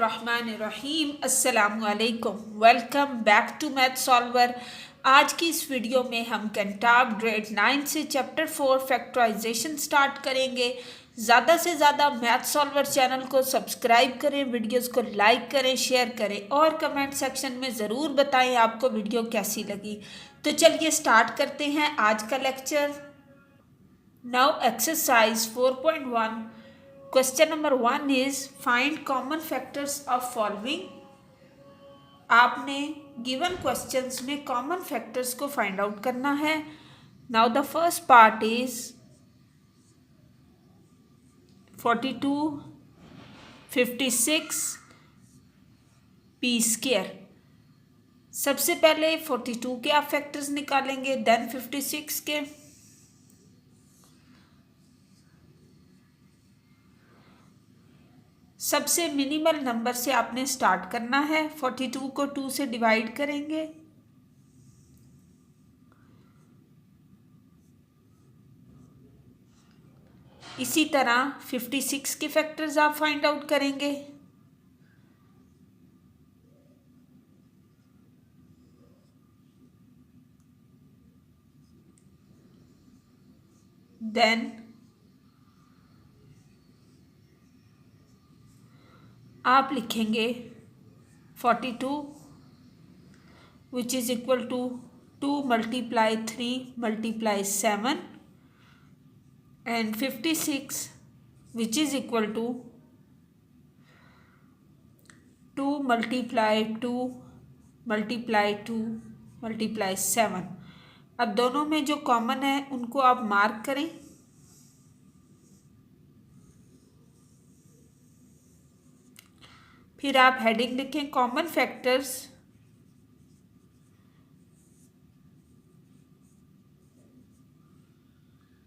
बिस्मिल्लाहिर्रहमानिर्रहीम अस्सलामुअलैकुम। Welcome back to math solver. आज की इस वीडियो में हम कैंटाब ग्रेड 9 से चैप्टर 4 फैक्टराइजेशन स्टार्ट करेंगे। ज़्यादा से ज़्यादा मैथ सॉल्वर चैनल को सब्सक्राइब करें, वीडियोस को लाइक करें, शेयर करें और कमेंट सेक्शन में ज़रूर बताएं आपको वीडियो कैसी लगी। तो चलिए स्टार्ट करते हैं आज का lecture. Now exercise 4.1 question number 1 is find common factors of following. आपने गिवन क्वेश्चंस में कॉमन फैक्टर्स को फाइंड आउट करना है। Now the first part is 42, 56 P square. सबसे पहले 42 के आप फैक्टर्स निकालेंगे, देन 56 के। सबसे मिनिमल नंबर से आपने स्टार्ट करना है। 42 को 2 से डिवाइड करेंगे, इसी तरह 56 के फैक्टर्स आप फाइंड आउट करेंगे। देन आप लिखेंगे 42 which is equal to 2 multiply 3 multiply 7 and 56 which is equal to 2 multiply 2 multiply 2 multiply 7। अब दोनों में जो कॉमन है उनको आप मार्क करें। फिर आप हेडिंग लिखें common factors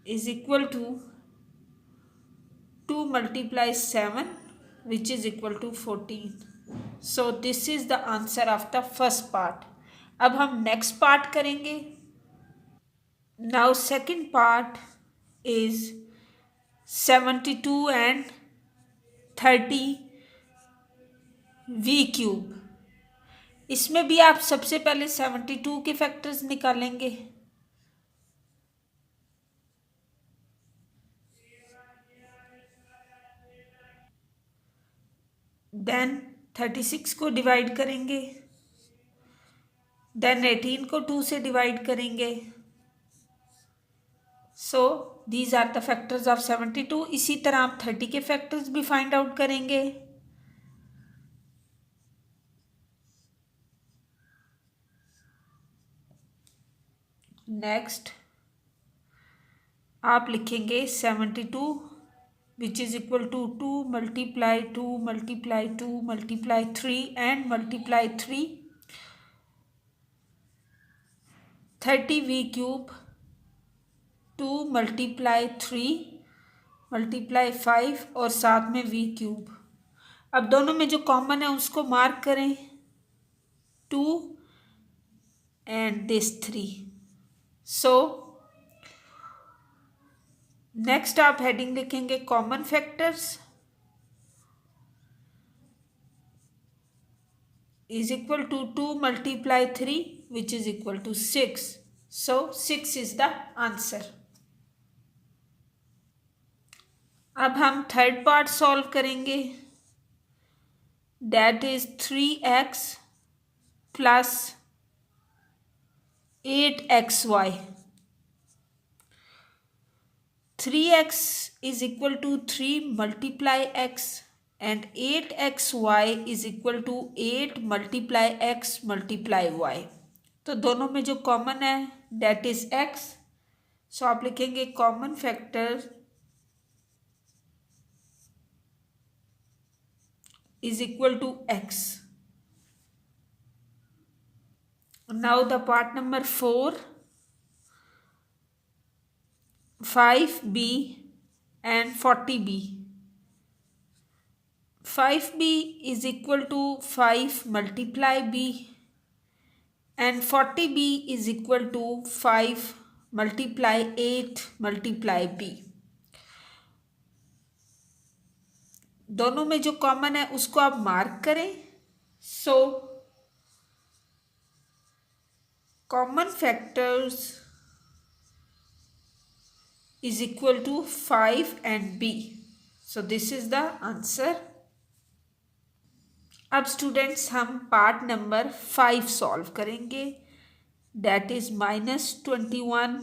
is equal to 2 multiply 7 which is equal to 14। So this is the answer of the first part. अब हम नेक्स्ट पार्ट करेंगे। Now second part is 72 and 30 v cube. इसमें भी आप सबसे पहले 72 के फैक्टर्स निकालेंगे, देन 36 को डिवाइड करेंगे, देन 18 को 2 से डिवाइड करेंगे। So these are the factors of 72। इसी तरह आप 30 के फैक्टर्स भी फाइंड आउट करेंगे। नेक्स्ट आप लिखेंगे 72 which is equal to 2 multiply 2 multiply 2 multiply 3 and multiply 3 30 v cube 2 multiply 3 multiply 5 और साथ में वी क्यूब। अब दोनों में जो कॉमन है उसको मार्क करें, 2 एंड दिस 3। सो नेक्स्ट आप हेडिंग लिखेंगे common factors is equal to 2 multiply 3 which is equal to 6। So 6 is the answer. अब हम थर्ड पार्ट सॉल्व करेंगे, that is 3x plus 8xy। 3x is equal to 3 multiply x and 8xy is equal to 8 multiply x multiply y। तो दोनों में जो common है that is x। सो आप लिखेंगे common factor is equal to x। Now the part number 4, 5b and 40b। 5b is equal to 5 multiply b and 40b is equal to 5 multiply 8 multiply b। दोनों में जो common है उसको आप mark करें। So common factors is equal to 5 and B. So this is the answer. अब students हम part number 5 solve करेंगे। That is -21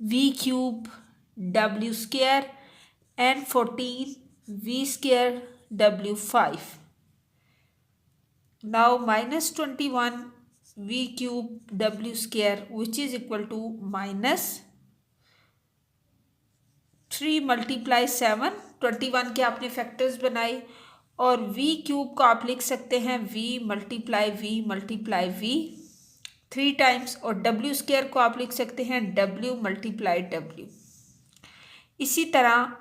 v cube w square and 14 v square w5। Now -21 v cube w square which is equal to -3 × 7, 21 के आपने factors बनाए, और v cube को आप लिख सकते हैं v × v 3 टाइम्स, और w स्क्वायर को आप लिख सकते हैं w × w। इसी तरह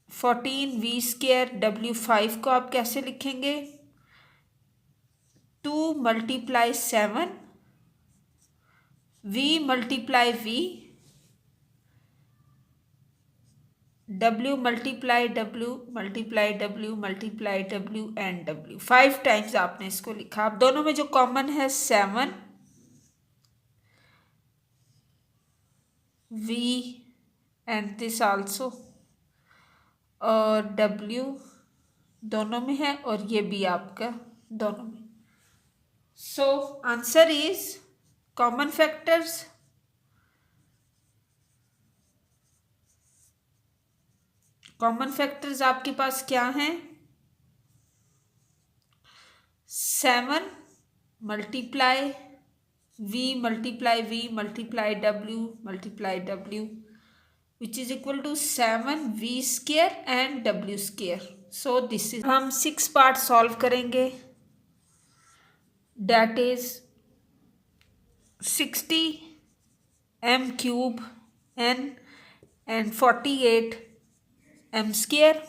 14 v स्क्वायर w5 को आप कैसे लिखेंगे? 2 × 7 v × v w × w and w 5 times आपने इसको लिखा। अब दोनों में जो कॉमन है 7 v एंड दिस आल्सो, और w दोनों में है, और ये भी आपका दोनों में। So answer is common factors आपके पास क्या हैं? 7 × v × w which is equal to 7 v square and w square. So this is, हम 6 पार्ट सॉल्व करेंगे। That is 60 m cube n and 48 m square।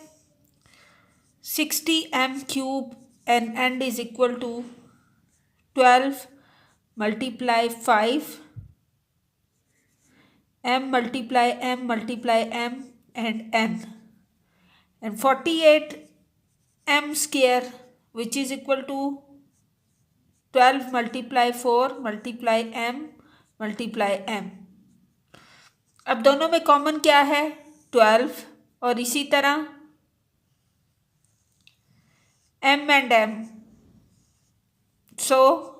60 m cube n is equal to 12 × 5 m × m and n, and 48 m square which is equal to 12 × 4 × m × m। अब दोनों में common क्या है? 12, और इसी तरह m and m। So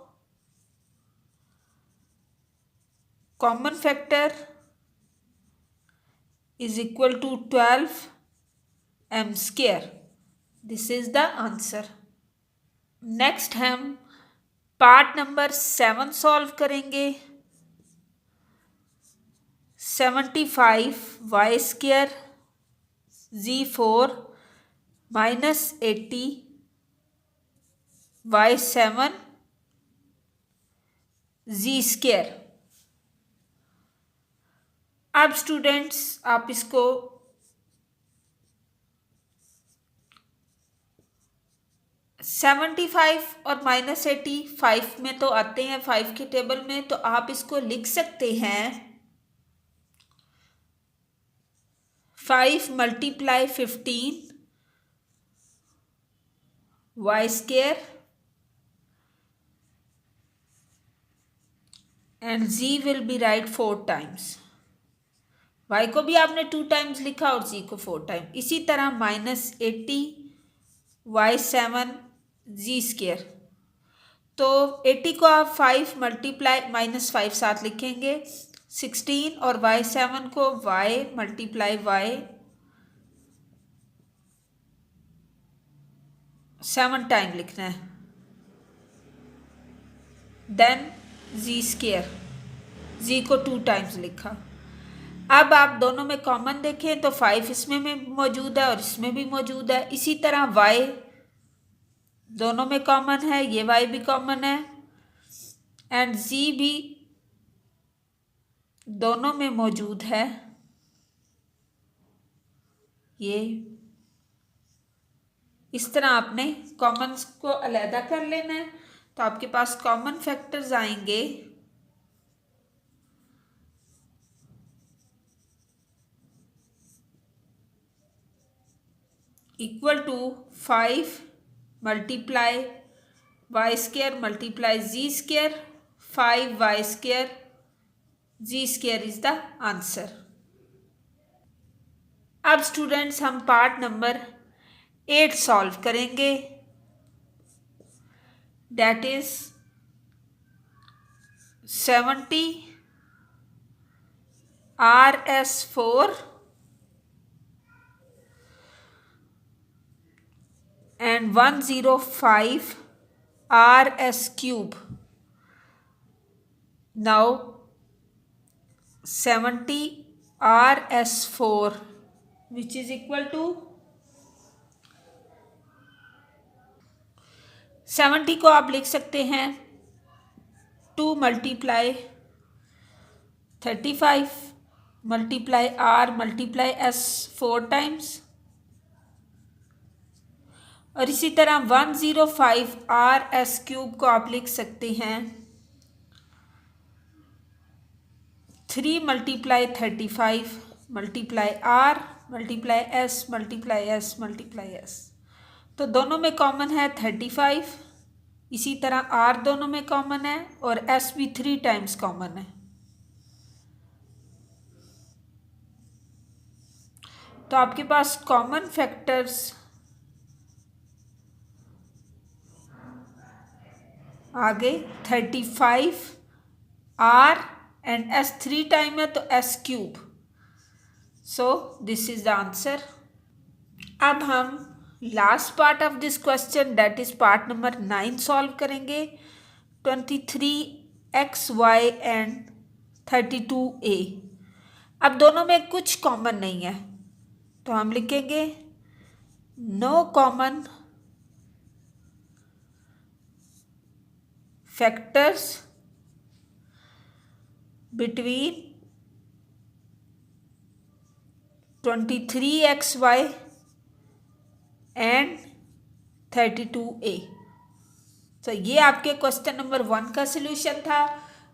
common factor is equal to 12 m square. This is the answer. Next हम part number 7 solve करेंगे। 75 y square z4 -80 y7 z square. अब स्टूडेंट्स आप इसको -75 और -85 में तो आते हैं 5 के टेबल में, तो आप इसको लिख सकते हैं 5 × 15 y square and z will be right 4 times. y को भी आपने 2 टाइम्स लिखा और z को 4 टाइम। इसी तरह -80 y7 z स्क्वायर, तो 80 को आप 5 × -5 साथ लिखेंगे 16, और y7 को y × y 7 टाइम लिखना है, देन z स्क्वायर, z को 2 टाइम्स लिखा। अब आप दोनों में कॉमन देखें तो 5 इसमें में मौजूद है और इसमें भी मौजूद है। इसी तरह y दोनों में कॉमन है, ये y भी कॉमन है, एंड z भी दोनों में मौजूद है। ये इस तरह आपने कॉमन्स को अलहदा कर लेना है, तो आपके पास कॉमन फैक्टर्स आएंगे 5 equal to 5 multiply y square multiply G square 5y square G square is the answer. अब स्टूडेंट्स हम पार्ट नंबर 8 सॉल्व करेंगे, that is 70 RS4 and 105 RS cube. Now 70 RS4 which is equal to 70 को आप लिख सकते हैं 2 multiply 35 multiply R multiply S 4 times, और इसी तरह 105 RS क्यूब को आप लिख सकते हैं 3 multiply 35 multiply R multiply S multiply S multiply S। तो दोनों में कॉमन है 35, इसी तरह R दोनों में कॉमन है और S भी 3 टाइम्स कॉमन है। तो आपके पास कॉमन फैक्टर्स आ गए 35 R एंड S 3 टाइम है तो S cube, so this is the answer. अब हम last part of this question that is part number 9 solve करेंगे, 23xy एंड 32a। अब दोनों में कुछ कॉमन नहीं है तो हम लिखेंगे no common factors between 23xy and 32a। तो ये आपके क्वेश्चन नंबर 1 का सलूशन था।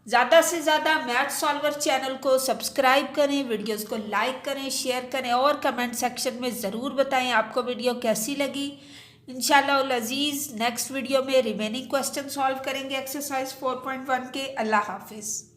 ज़्यादा से ज़्यादा मैथ सॉल्वर चैनल को सब्सक्राइब करें, वीडियोस को लाइक करें, शेयर करें और कमेंट सेक्शन में ज़रूर बताएं आपको वीडियो कैसी लगी। इंशाल्लाह अज़ीज़ नेक्स्ट वीडियो में रिमेनिंग क्वेश्चन सॉल्व करेंगे एक्सरसाइज 4.1 के। अल्लाह हाफिज़।